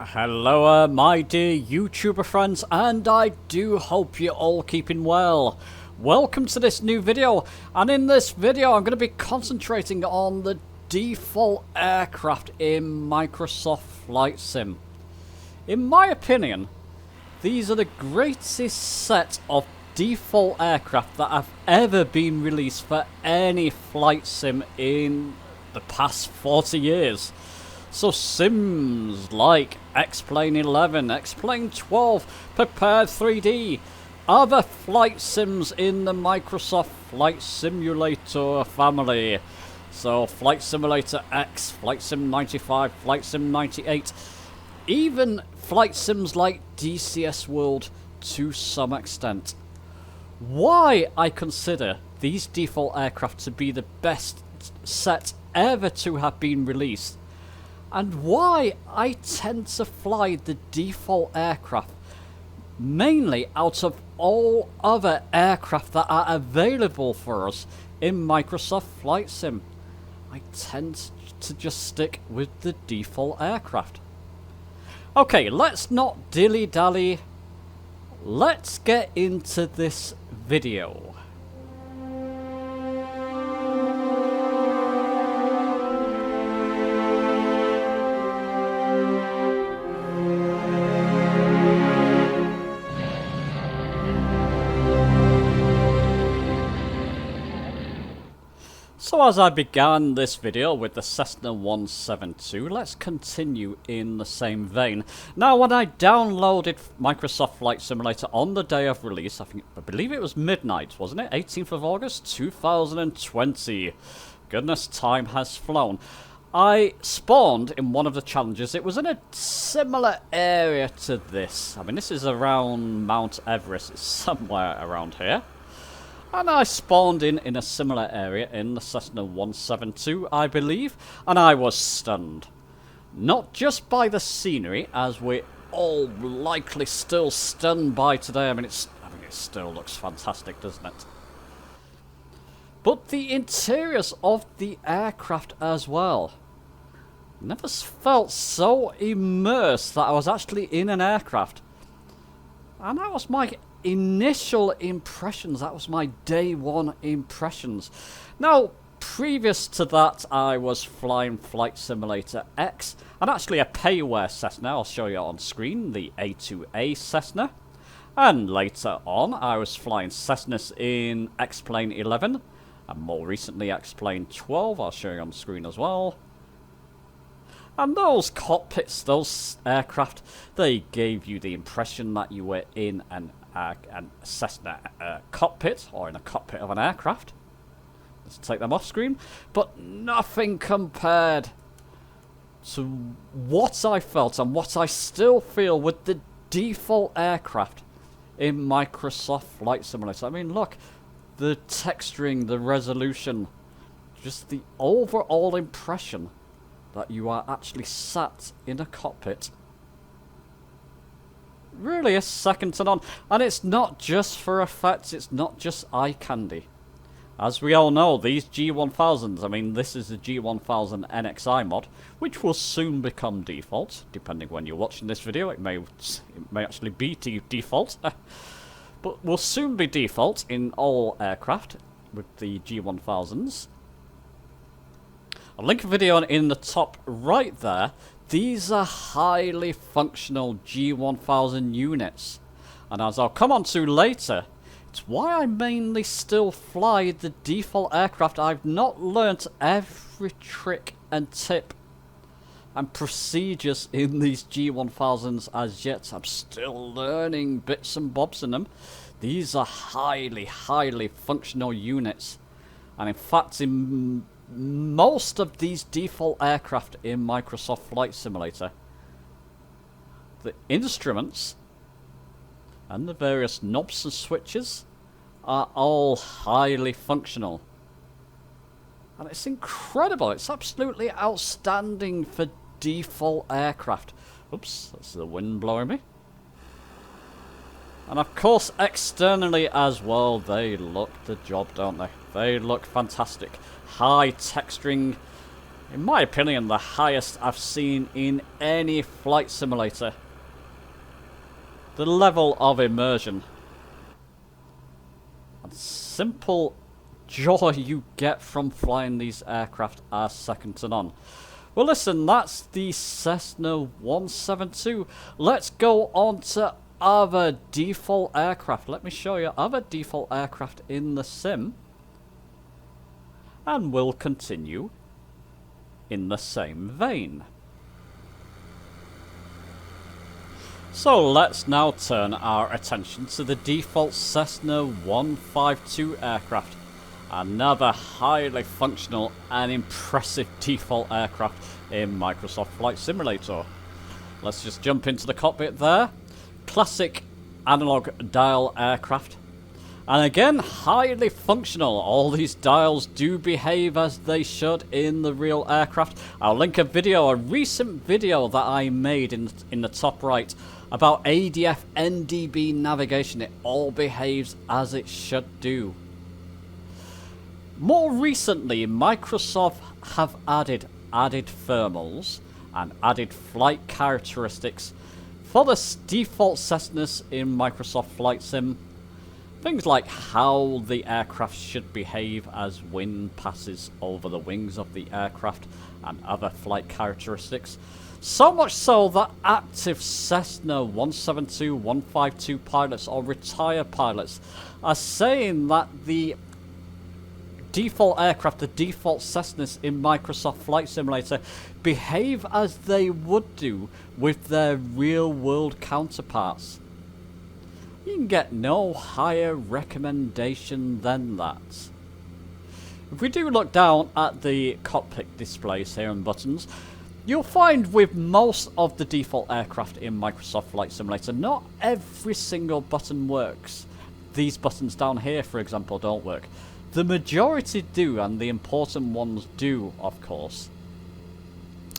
Hello my dear YouTuber friends, and I do hope you're all keeping well. Welcome to this new video, and in this video I'm going to be concentrating on the default aircraft in Microsoft Flight Sim. In my opinion, these are the greatest set of default aircraft that have ever been released for any flight sim in the past 40 years. So sims like X-Plane 11, X-Plane 12, Prepared 3D, other flight sims in the Microsoft Flight Simulator family. So Flight Simulator X, Flight Sim 95, Flight Sim 98, even flight sims like DCS World to some extent. Why I consider these default aircraft to be the best set ever to have been released, and why I tend to fly the default aircraft mainly out of all other aircraft that are available for us in Microsoft Flight Sim. I tend to just stick with the default aircraft. Okay, let's not dilly-dally. Let's get into this video. So as I began this video with the Cessna 172, let's continue in the same vein. Now, when I downloaded Microsoft Flight Simulator on the day of release, I believe it was midnight, wasn't it? 18th of August, 2020. Goodness, time has flown. I spawned in one of the challenges. It was in a similar area to this. I mean, this is around Mount Everest. It's somewhere around here. And I spawned in a similar area in the Cessna 172, I believe, and I was stunned. Not just by the scenery, as we're all likely still stunned by today. I mean, it still looks fantastic, doesn't it? But the interiors of the aircraft as well. Never felt so immersed that I was actually in an aircraft. And that was my initial impressions. That was my day one impressions. Now, previous to that, I was flying Flight Simulator X, and actually a payware Cessna. I'll show you on screen, the A2A Cessna. And later on, I was flying Cessnas in X-Plane 11, and more recently X-Plane 12. I'll show you on screen as well. And those cockpits, those aircraft, they gave you the impression that you were in an Cessna cockpit, or in a cockpit of an aircraft. Let's take them off screen. But nothing compared to what I felt and what I still feel with the default aircraft in Microsoft Flight Simulator. I mean, look, the texturing, the resolution, just the overall impression that you are actually sat in a cockpit really is second to none. And it's not just for effects, it's not just eye candy. As we all know, these G1000s, I mean, this is the G1000 NXI mod, which will soon become default, depending when you're watching this video. It may actually be default, but will soon be default in all aircraft with the G1000s. I'll link a video in the top right there. These are highly functional G1000 units, and as I'll come on to later, it's why I mainly still fly the default aircraft. I've not learnt every trick and tip and procedures in these G1000s as yet. I'm still learning bits and bobs in them. These are highly functional units, and in fact, in most of these default aircraft in Microsoft Flight Simulator, the instruments and the various knobs and switches are all highly functional. And it's incredible. It's absolutely outstanding for default aircraft. Oops, that's the wind blowing me. And of course, externally as well, they look the job, don't they? They look fantastic. High texturing, In my opinion, the highest I've seen in any flight simulator. The level of immersion and simple joy you get from flying these aircraft are second to none. Well, listen, that's the Cessna 172. Let's go on to other default aircraft. Let me show you other default aircraft in the sim. And we'll continue in the same vein. So let's now turn our attention to the default Cessna 152 aircraft. Another highly functional and impressive default aircraft in Microsoft Flight Simulator. Let's just jump into the cockpit there. Classic analog dial aircraft. And again, highly functional. All these dials do behave as they should in the real aircraft. I'll link a video, a recent video that I made in the top right about ADF NDB navigation. It all behaves as it should do. More recently, Microsoft have added thermals and added flight characteristics for the default Cessnas in Microsoft Flight Sim. Things like how the aircraft should behave as wind passes over the wings of the aircraft and other flight characteristics. So much so that active Cessna 172, 152 pilots or retired pilots are saying that the default aircraft, the default Cessnas in Microsoft Flight Simulator, behave as they would do with their real-world counterparts. You can get no higher recommendation than that. If we do look down at the cockpit displays here and buttons, you'll find with most of the default aircraft in Microsoft Flight Simulator, not every single button works. These buttons down here, for example, don't work. The majority do, and the important ones do, of course.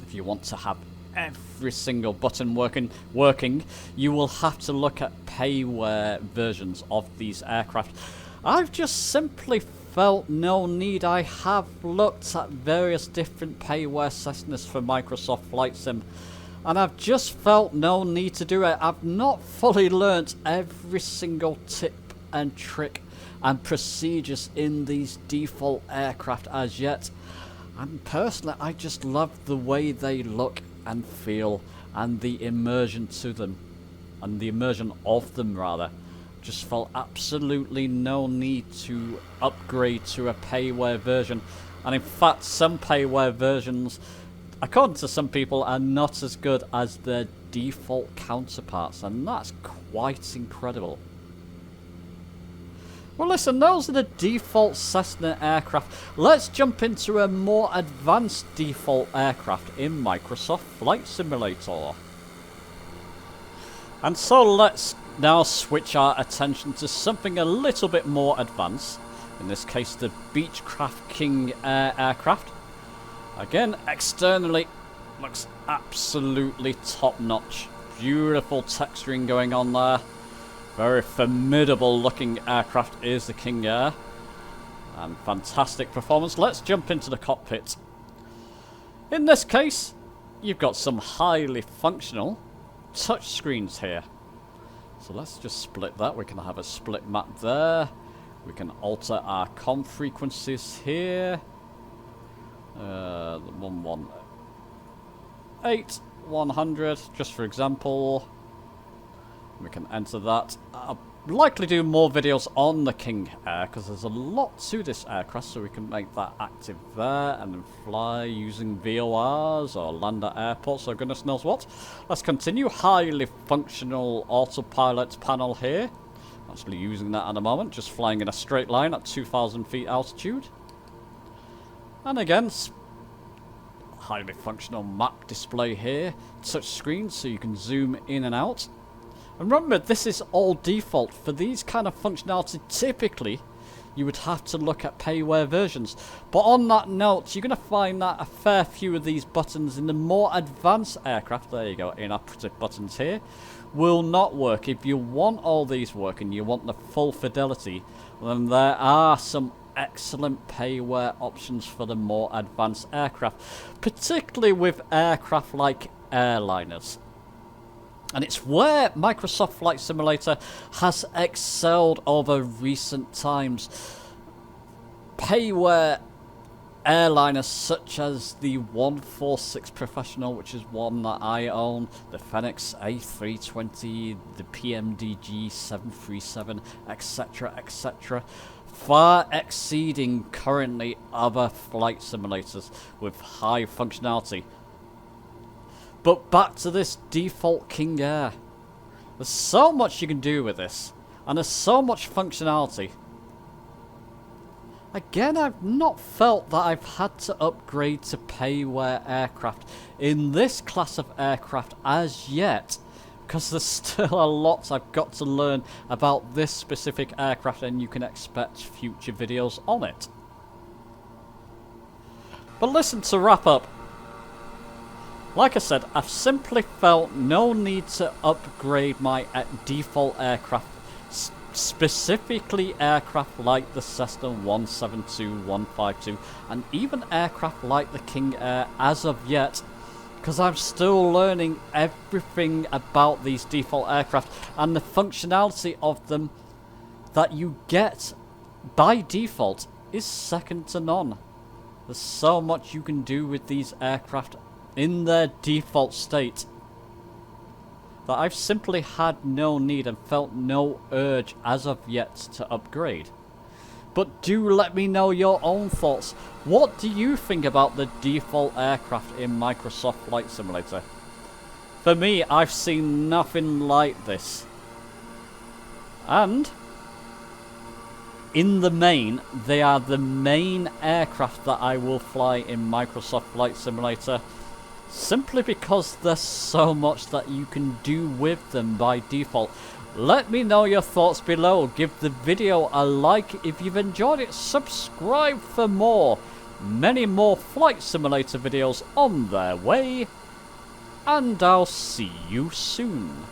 If you want to have every single button working, you will have to look at payware versions of these aircraft. I've just simply felt no need. I have looked at various different payware Cessnas for Microsoft Flight Sim, and I've just felt no need to do it. I've not fully learnt every single tip and trick and procedures in these default aircraft as yet. And personally, I just love the way they look and feel, and the immersion to them, and the immersion of them rather. Just felt absolutely no need to upgrade to a payware version. And in fact, some payware versions, according to some people, are not as good as their default counterparts, and that's quite incredible. Well, listen, those are the default Cessna aircraft. Let's jump into a more advanced default aircraft in Microsoft Flight Simulator. And so let's now switch our attention to something a little bit more advanced. In this case, the Beechcraft King Air aircraft. Again, externally, looks absolutely top-notch. Beautiful texturing going on there. Very formidable looking aircraft is the King Air. And fantastic performance. Let's jump into the cockpit. In this case, you've got some highly functional touch screens here. So let's just split that. We can have a split map there. We can alter our comm frequencies here. 118, 100, just for example. We can enter that. I'll likely do more videos on the King Air because there's a lot to this aircraft, so we can make that active there and then fly using VORs or land at airports or goodness knows what. Let's continue. Highly functional autopilot panel here. Actually using that at the moment, just flying in a straight line at 2,000 feet altitude. And again, highly functional map display here. Touch screen so you can zoom in and out. And remember, this is all default. For these kind of functionality, typically, you would have to look at payware versions. But on that note, you're going to find that a fair few of these buttons in the more advanced aircraft, there you go, inoperative buttons here, will not work. If you want all these working, you want the full fidelity, then there are some excellent payware options for the more advanced aircraft, particularly with aircraft like airliners. And it's where Microsoft Flight Simulator has excelled over recent times. Payware airliners such as the 146 Professional, which is one that I own, the Fenix A320, the PMDG 737, etc., etc., far exceeding currently other flight simulators with high functionality. But back to this default King Air. There's so much you can do with this, and there's so much functionality. Again, I've not felt that I've had to upgrade to payware aircraft in this class of aircraft as yet, because there's still a lot I've got to learn about this specific aircraft, and you can expect future videos on it. But listen, to wrap up, like I said, I've simply felt no need to upgrade my default aircraft, specifically aircraft like the Cessna 172, 152, and even aircraft like the King Air as of yet, because I'm still learning everything about these default aircraft and the functionality of them that you get by default is second to none. There's so much you can do with these aircraft in their default state that I've simply had no need and felt no urge as of yet to upgrade. But do let me know your own thoughts. What do you think about the default aircraft in Microsoft Flight Simulator? For me, I've seen nothing like this. And in the main, they are the main aircraft that I will fly in Microsoft Flight Simulator, simply because there's so much that you can do with them by default. Let me know your thoughts below. Give the video a like if you've enjoyed it. Subscribe for more. Many more Flight Simulator videos on their way. And I'll see you soon.